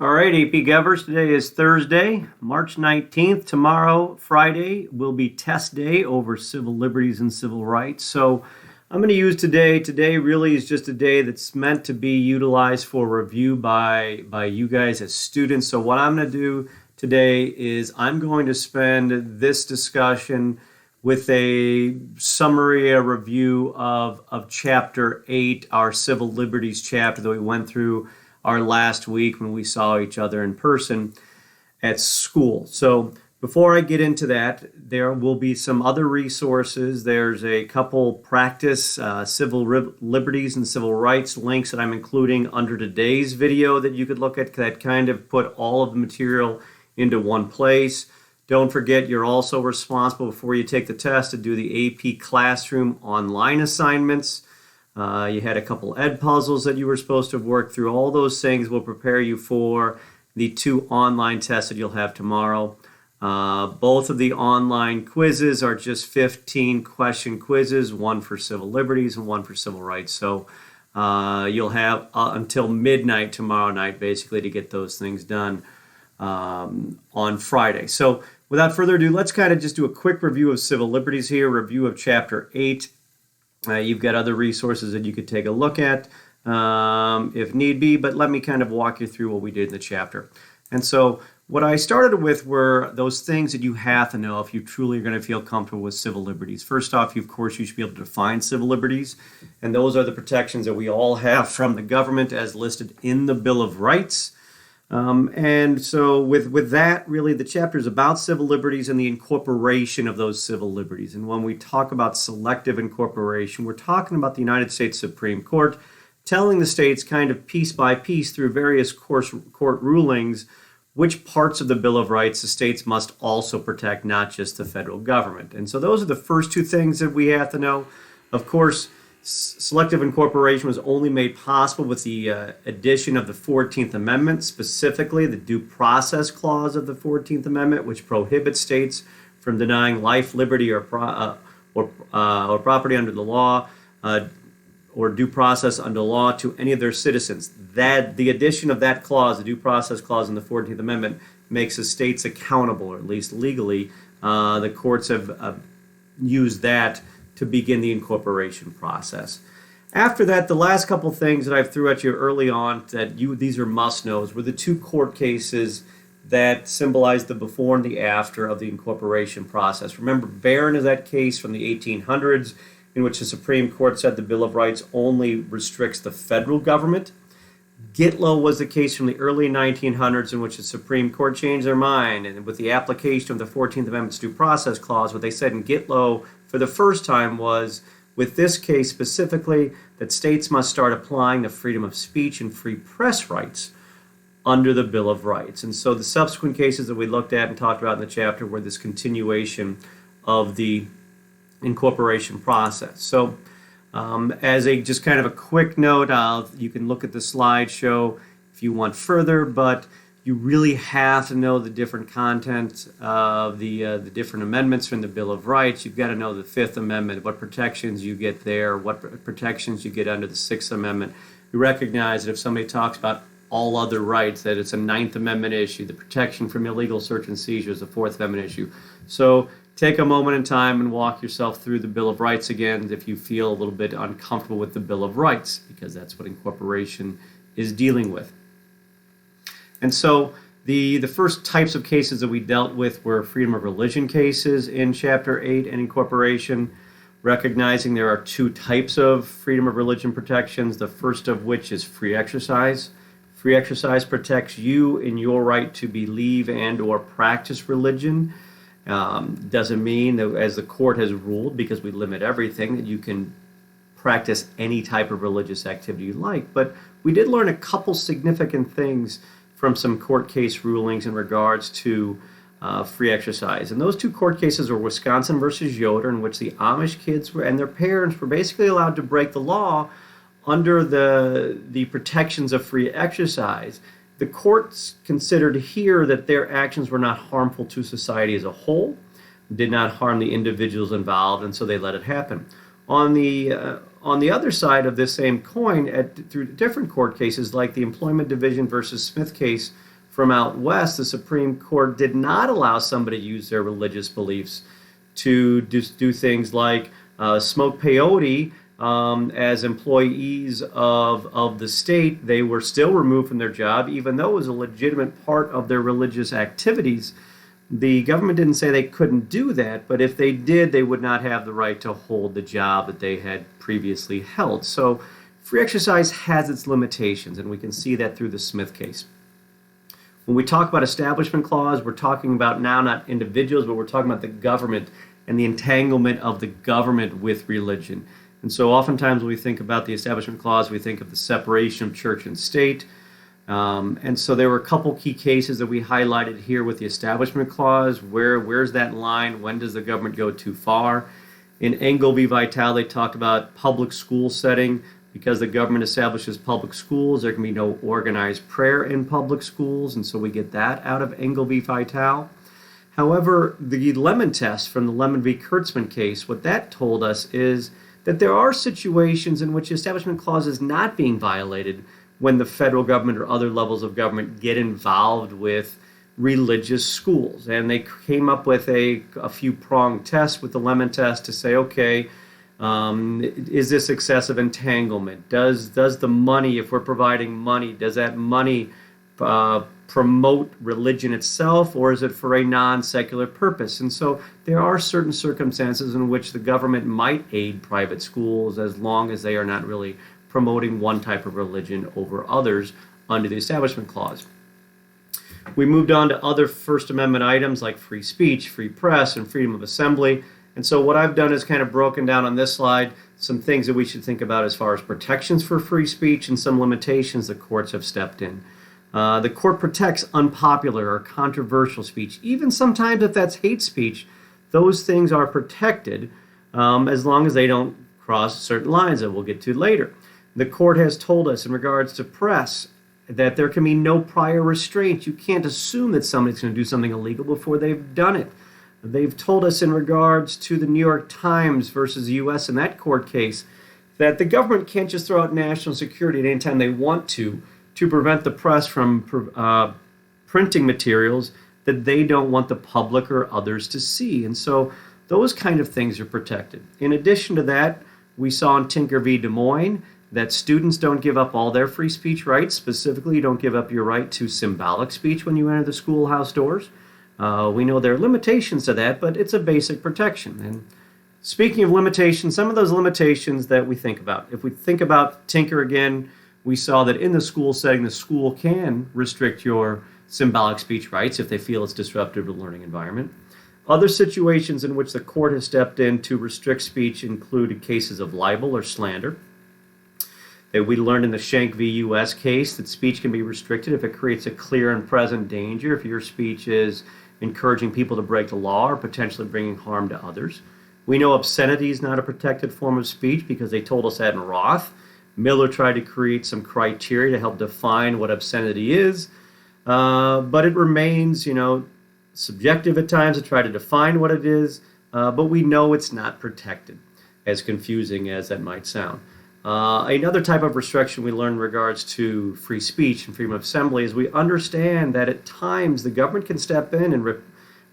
All right, AP Govers, today is Thursday, March 19th. Tomorrow, Friday, will be test day over civil liberties and civil rights. So I'm going to use today. Today really is just a day that's meant to be utilized for review by you guys as students. So what I'm going to do today is I'm going to spend this discussion with a summary, a review of Chapter 8, our Civil Liberties chapter that we went through our last week when we saw each other in person at school. So before I get into that, there will be some other resources. There's a couple practice civil liberties and civil rights links that I'm including under today's video that you could look at that kind of put all of the material into one place. Don't forget, you're also responsible before you take the test to do the AP Classroom online assignments. You had a couple ed puzzles that you were supposed to have worked through. All those things will prepare you for the 2 online tests that you'll have tomorrow. Both of the online quizzes are just 15 question quizzes, one for civil liberties and one for civil rights. So you'll have until midnight tomorrow night basically to get those things done on Friday. So without further ado, let's kind of just do a quick review of civil liberties here, review of Chapter 8. You've got other resources that you could take a look at if need be, but let me kind of walk you through what we did in the chapter. And so what I started with were those things that you have to know if you truly are going to feel comfortable with civil liberties. First off, of course, you should be able to define civil liberties, and those are the protections that we all have from the government as listed in the Bill of Rights. And so with that, really, the chapter is about civil liberties and the incorporation of those civil liberties. And when we talk about selective incorporation, we're talking about the United States Supreme Court telling the states kind of piece by piece through various court rulings which parts of the Bill of Rights the states must also protect, not just the federal government. And so those are the first 2 things that we have to know. Of course, selective incorporation was only made possible with the addition of the 14th Amendment, specifically the Due Process Clause of the 14th Amendment, which prohibits states from denying life, liberty, or property under the law or due process under law to any of their citizens. That the addition of that clause, the Due Process Clause in the 14th Amendment, makes the states accountable, or at least legally. The courts have used that to begin the incorporation process. After that, the last couple things that I threw at you early on that these are must-knows were the 2 court cases that symbolize the before and the after of the incorporation process. Remember, Barron is that case from the 1800s in which the Supreme Court said the Bill of Rights only restricts the federal government. Gitlow was the case from the early 1900s in which the Supreme Court changed their mind, and with the application of the 14th Amendment's Due Process Clause, what they said in Gitlow for the first time was, with this case specifically, that states must start applying the freedom of speech and free press rights under the Bill of Rights. And so the subsequent cases that we looked at and talked about in the chapter were this continuation of the incorporation process. So as a just kind of a quick note, you can look at the slideshow if you want further, but you really have to know the different content of the different amendments from the Bill of Rights. You've got to know the 5th Amendment, what protections you get there, what protections you get under the 6th Amendment. You recognize that if somebody talks about all other rights, that it's a 9th Amendment issue. The protection from illegal search and seizure is a 4th Amendment issue. So take a moment in time and walk yourself through the Bill of Rights again if you feel a little bit uncomfortable with the Bill of Rights, because that's what incorporation is dealing with. And so the first types of cases that we dealt with were freedom of religion cases in Chapter 8 and incorporation, recognizing there are 2 types of freedom of religion protections, the first of which is free exercise. Free exercise protects you in your right to believe and or practice religion. Doesn't mean that, as the court has ruled, because we limit everything, that you can practice any type of religious activity you like. But we did learn a couple significant things from some court case rulings in regards to free exercise. And those 2 court cases were Wisconsin versus Yoder, in which the Amish kids and their parents were basically allowed to break the law under the protections of free exercise. The courts considered here that their actions were not harmful to society as a whole, did not harm the individuals involved, and so they let it happen. On the other side of this same coin, through different court cases, like the Employment Division versus Smith case from out west, the Supreme Court did not allow somebody to use their religious beliefs to do things like smoke peyote as employees of the state. They were still removed from their job, even though it was a legitimate part of their religious activities. The government didn't say they couldn't do that, but if they did, they would not have the right to hold the job that they had previously held. So free exercise has its limitations, and we can see that through the Smith case. When we talk about Establishment Clause, we're talking about now not individuals, but we're talking about the government and the entanglement of the government with religion. And so oftentimes when we think about the Establishment Clause, we think of the separation of church and state. And so there were a couple key cases that we highlighted here with the Establishment Clause. Where's that line? When does the government go too far? In Engel v. Vitale, they talked about public school setting. Because the government establishes public schools, there can be no organized prayer in public schools, and so we get that out of Engel v. Vitale. However, the Lemon test from the Lemon v. Kurtzman case, what that told us is that there are situations in which the Establishment Clause is not being violated when the federal government or other levels of government get involved with religious schools. And they came up with a few-pronged test with the Lemon test to say, okay, is this excessive entanglement? Does the money, if we're providing money, does that money promote religion itself, or is it for a non-secular purpose? And so there are certain circumstances in which the government might aid private schools as long as they are not really promoting one type of religion over others under the Establishment Clause. We moved on to other First Amendment items like free speech, free press, and freedom of assembly. And so what I've done is kind of broken down on this slide some things that we should think about as far as protections for free speech and some limitations the courts have stepped in. The court protects unpopular or controversial speech. Even sometimes if that's hate speech, those things are protected as long as they don't cross certain lines that we'll get to later. The court has told us in regards to press that there can be no prior restraint. You can't assume that somebody's going to do something illegal before they've done it. They've told us in regards to the New York Times versus the U.S. in that court case that the government can't just throw out national security at any time they want to prevent the press from printing materials that they don't want the public or others to see. And so those kind of things are protected. In addition to that, we saw in Tinker v. Des Moines that students don't give up all their free speech rights. Specifically, you don't give up your right to symbolic speech when you enter the schoolhouse doors. We know there are limitations to that, but it's a basic protection. And speaking of limitations, some of those limitations that we think about. If we think about Tinker again, we saw that in the school setting, the school can restrict your symbolic speech rights if they feel it's disruptive to the learning environment. Other situations in which the court has stepped in to restrict speech include cases of libel or slander. We learned in the Schenck v. U.S. case that speech can be restricted if it creates a clear and present danger, if your speech is encouraging people to break the law or potentially bringing harm to others. We know obscenity is not a protected form of speech because they told us that in Roth. Miller tried to create some criteria to help define what obscenity is, but it remains, subjective at times to try to define what it is, but we know it's not protected, as confusing as that might sound. Another type of restriction we learn in regards to free speech and freedom of assembly is we understand that at times the government can step in and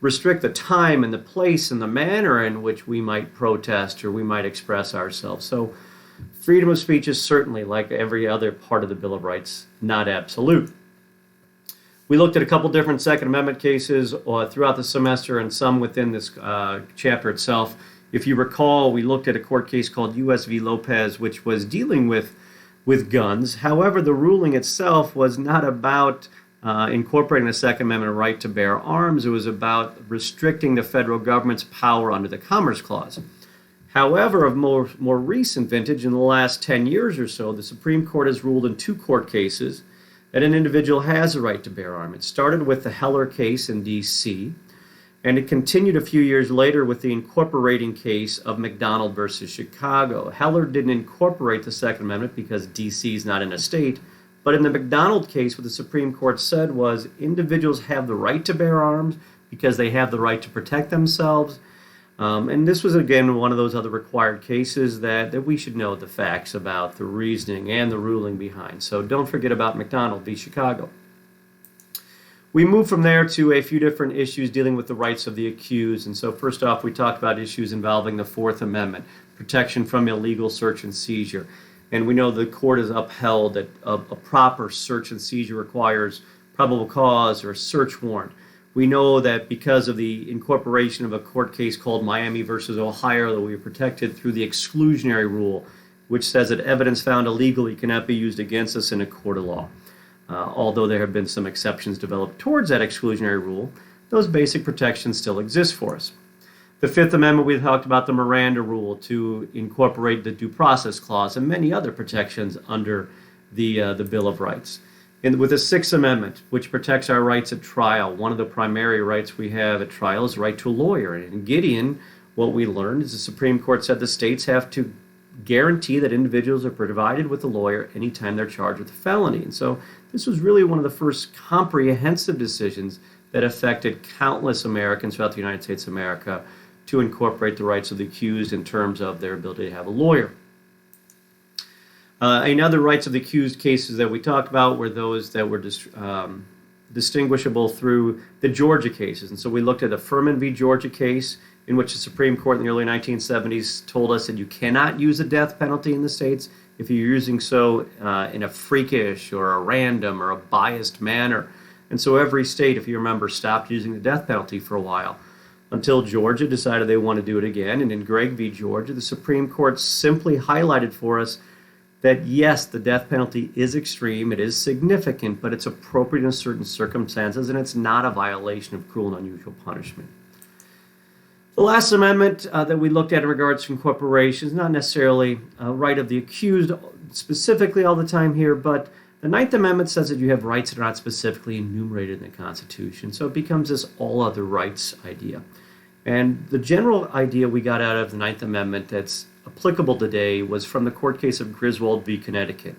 restrict the time and the place and the manner in which we might protest or we might express ourselves. So freedom of speech is certainly, like every other part of the Bill of Rights, not absolute. We looked at a couple different Second Amendment cases throughout the semester and some within this chapter itself. If you recall, we looked at a court case called U.S. v. Lopez, which was dealing with guns. However, the ruling itself was not about incorporating the Second Amendment right to bear arms. It was about restricting the federal government's power under the Commerce Clause. However, of more recent vintage, in the last 10 years or so, the Supreme Court has ruled in two court cases that an individual has a right to bear arms. It started with the Heller case in D.C., and it continued a few years later with the incorporating case of McDonald versus Chicago. Heller didn't incorporate the Second Amendment because D.C. is not in a state, but in the McDonald case, what the Supreme Court said was individuals have the right to bear arms because they have the right to protect themselves. And this was, again, one of those other required cases that we should know the facts about, the reasoning and the ruling behind. So don't forget about McDonald v. Chicago. We move from there to a few different issues dealing with the rights of the accused. And so first off, we talked about issues involving the Fourth Amendment, protection from illegal search and seizure. And we know the court has upheld that a proper search and seizure requires probable cause or a search warrant. We know that because of the incorporation of a court case called Miami versus Ohio, that we are protected through the exclusionary rule, which says that evidence found illegally cannot be used against us in a court of law. Although there have been some exceptions developed towards that exclusionary rule, those basic protections still exist for us. The Fifth Amendment, we talked about the Miranda rule to incorporate the Due Process Clause and many other protections under the Bill of Rights. And with the Sixth Amendment, which protects our rights at trial, one of the primary rights we have at trial is the right to a lawyer. And in Gideon, what we learned is the Supreme Court said the states have to guarantee that individuals are provided with a lawyer anytime they're charged with a felony. And so this was really one of the first comprehensive decisions that affected countless Americans throughout the United States of America to incorporate the rights of the accused in terms of their ability to have a lawyer. Another rights of the accused cases that we talked about were those that were distinguishable through the Georgia cases. And so we looked at a Furman v. Georgia case in which the Supreme Court in the early 1970s told us that you cannot use the death penalty in the states if you're using so in a freakish or a random or a biased manner. And so every state, if you remember, stopped using the death penalty for a while until Georgia decided they want to do it again. And in Gregg v. Georgia, the Supreme Court simply highlighted for us that yes, the death penalty is extreme, it is significant, but it's appropriate in certain circumstances, and it's not a violation of cruel and unusual punishment. The last amendment that we looked at in regards to incorporation is not necessarily a right of the accused specifically all the time here, but the Ninth Amendment says that you have rights that are not specifically enumerated in the Constitution, so it becomes this all other rights idea. And the general idea we got out of the Ninth Amendment that's applicable today was from the court case of Griswold v. Connecticut.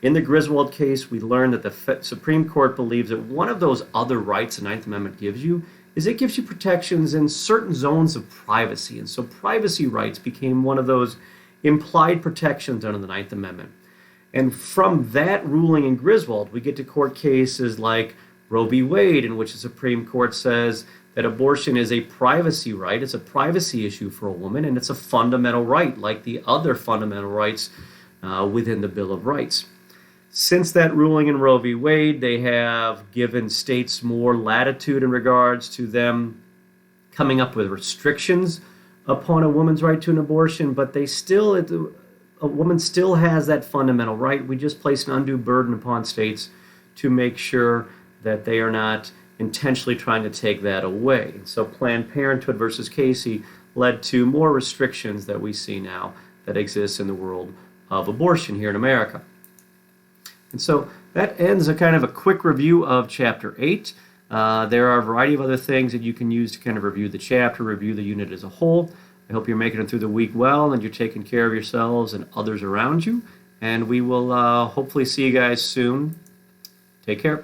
In the Griswold case, we learned that the Supreme Court believes that one of those other rights the Ninth Amendment gives you is it gives you protections in certain zones of privacy. And so privacy rights became one of those implied protections under the Ninth Amendment. And from that ruling in Griswold, we get to court cases like Roe v. Wade, in which the Supreme Court says that abortion is a privacy right, it's a privacy issue for a woman, and it's a fundamental right, like the other fundamental rights within the Bill of Rights. Since that ruling in Roe v. Wade, they have given states more latitude in regards to them coming up with restrictions upon a woman's right to an abortion, but a woman still has that fundamental right. We just place an undue burden upon states to make sure that they are not intentionally trying to take that away. And so Planned Parenthood versus Casey led to more restrictions that we see now that exist in the world of abortion here in America. And so that ends a kind of a quick review of Chapter 8. There are a variety of other things that you can use to kind of review the chapter, review the unit as a whole. I hope you're making it through the week well and you're taking care of yourselves and others around you. And we will hopefully see you guys soon. Take care.